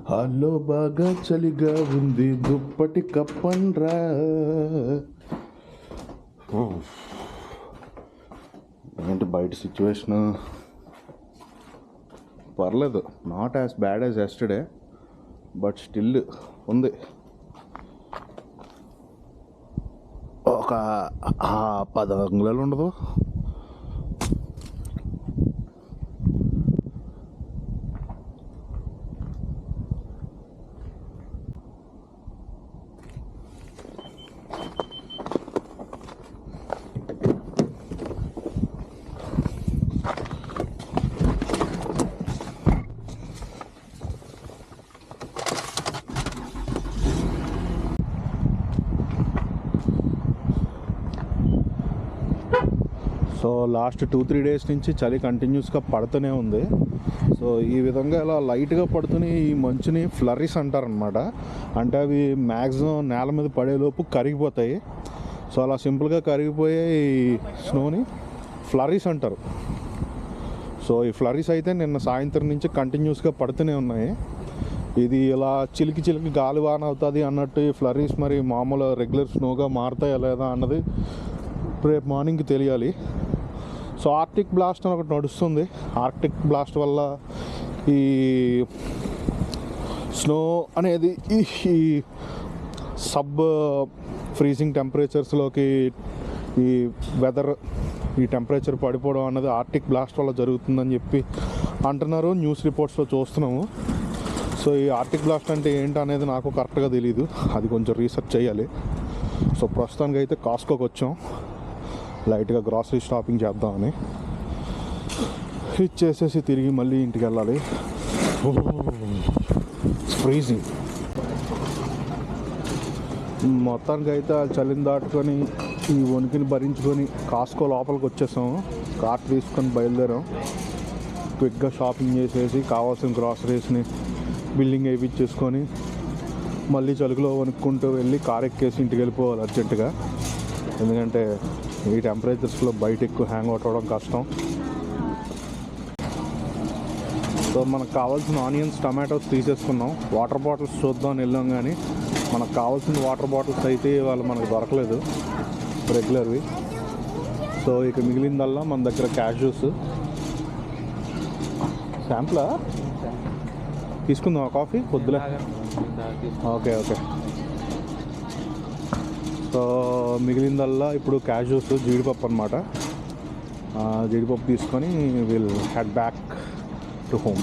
హాల్లో బాగా చలిగా ఉంది, దుప్పటి కప్పండ్రా. ఏంటి బయట సిచ్యువేషన్? పర్లేదు, not as bad as yesterday, but still ఉంది. ఒక 10 అంగుళాలు ఉండదు. సో లాస్ట్ 2-3 డేస్ నుంచి చలి కంటిన్యూస్గా పడుతూనే ఉంది. సో ఈ విధంగా ఇలా లైట్గా పడుతూనే ఈ మంచుని ఫ్లరీస్ అంటారనమాట. అంటే అవి మ్యాక్సిమం నేల మీద పడేలోపు కరిగిపోతాయి. సో అలా సింపుల్గా కరిగిపోయే ఈ స్నోని ఫ్లరీస్ అంటారు. సో ఈ ఫ్లరీస్ అయితే నిన్న సాయంత్రం నుంచి కంటిన్యూస్గా పడుతూనే ఉన్నాయి. ఇది ఇలా చిలికి చిలికి గాలివాన అవుతుంది అన్నట్టు ఈ ఫ్లరీస్ మరి మామూలు రెగ్యులర్ స్నోగా మారుతాయా లేదా అన్నది రేపు మార్నింగ్కి తెలియాలి. సో ఆర్టిక్ బ్లాస్ట్ అని ఒకటి నడుస్తుంది. ఆర్టిక్ బ్లాస్ట్ వల్ల ఈ స్నో అనేది ఈ సబ్ ఫ్రీజింగ్ టెంపరేచర్స్లోకి ఈ వెదర్ ఈ టెంపరేచర్ పడిపోవడం అన్నది ఆర్టిక్ బ్లాస్ట్ వల్ల జరుగుతుందని చెప్పి అంటున్నారు, న్యూస్ రిపోర్ట్స్లో చూస్తున్నాము. సో ఈ ఆర్టిక్ బ్లాస్ట్ అంటే ఏంటి అనేది నాకు కరెక్ట్గా తెలియదు, అది కొంచెం రీసెర్చ్ చేయాలి. సో ప్రస్తుతానికి అయితే కాస్కోకి వచ్చాం, లైట్గా గ్రాసరీ షాపింగ్ చేద్దామని. ఇచ్చేసేసి తిరిగి మళ్ళీ ఇంటికి వెళ్ళాలి. ఫ్రీజింగ్. మొత్తానికి అయితే ఆ చలిని దాటుకొని ఈ వణికిని భరించుకొని కాస్కో లోపలికి వచ్చేసాము. కార్ట్ తీసుకొని బయలుదేరాం. క్విక్గా షాపింగ్ చేసేసి కావాల్సిన గ్రాసరీస్ని బిల్డింగ్ వేయించేసుకొని మళ్ళీ చలుకులో వణుక్కుంటూ వెళ్ళి కార్ ఎక్కేసి ఇంటికి వెళ్ళిపోవాలి అర్జెంటుగా. ఎందుకంటే ఈ టెంపరేచర్స్లో బయట ఎక్కువ హ్యాంగ్ అవుట్ అవ్వడం కష్టం. సో మనకు కావాల్సిన ఆనియన్స్, టమాటోస్ తీసేసుకున్నాం. వాటర్ బాటిల్స్ చూద్దామని వెళ్ళాం, కానీ మనకు కావాల్సిన వాటర్ బాటిల్స్ అయితే వాళ్ళు మనకు దొరకలేదు రెగ్యులర్వి. సో ఇక మిగిలిందల్లా మన దగ్గర క్యాష్యూస్. శాంపులా తీసుకుందాం కాఫీ పొద్దులే. ఓకే. సో మిగిలిందల్లా ఇప్పుడు క్యాష్యూస్, జీడిపప్పు అనమాట. జీడిపప్పు తీసుకొని will head back to home.